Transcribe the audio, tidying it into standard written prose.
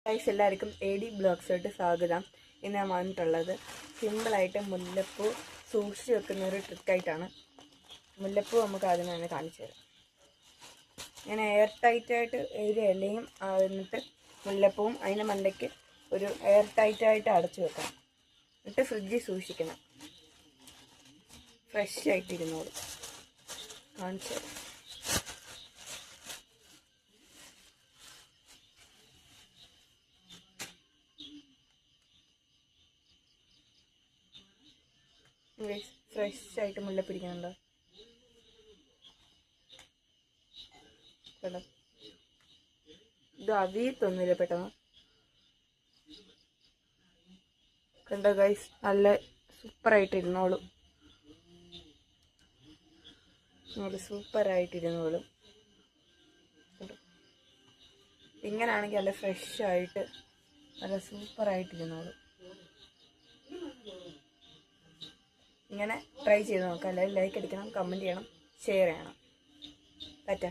Guys എല്ലാവർക്കും AD ബ്ലോഗ്സിലോട്ട് സ്വാഗതം. ഇന്ന് ഞാൻ വന്നിട്ടുള്ളത് സിമ്പിളായിട്ട് മുല്ലപ്പൂ സൂക്ഷിച്ച് വെക്കുന്ന ഒരു ട്രിക്കായിട്ടാണ്. മുല്ലപ്പൂ നമുക്ക് ആദ്യം തന്നെ കാണിച്ചു തരാം. ഇങ്ങനെ എയർ ടൈറ്റായിട്ട് ഒരു ഇലയും എന്നിട്ട് മുല്ലപ്പൂവും അതിൻ്റെ മണ്ടയ്ക്ക് ഒരു എയർ ടൈറ്റായിട്ട് അടച്ചു വെക്കണം. എന്നിട്ട് ഫ്രിഡ്ജിൽ സൂക്ഷിക്കണം. ഫ്രഷ് ആയിട്ടിരുന്നോളൂ. കാണിച്ചു തരാം. ഫ്രഷ് ആയിട്ട് മുല്ല പിടിക്കുന്നുണ്ടോ? കേട്ടോ, ഇത് അവിയത്തൊന്നുമില്ല പെട്ടെന്ന്. കണ്ടോ ഗൈസ്, നല്ല സൂപ്പറായിട്ടിരുന്നോളും. സൂപ്പറായിട്ടിരുന്നോളും. ഇങ്ങനാണെങ്കിൽ നല്ല ഫ്രഷ് ആയിട്ട് നല്ല സൂപ്പറായിട്ടിരുന്നോളും. ഇങ്ങനെ ട്രൈ ചെയ്ത് നോക്കാം. എല്ലാവരും ലൈക്ക് അടിക്കണം, കമൻറ്റ് ചെയ്യണം, ഷെയർ ചെയ്യണം. പറ്റാ.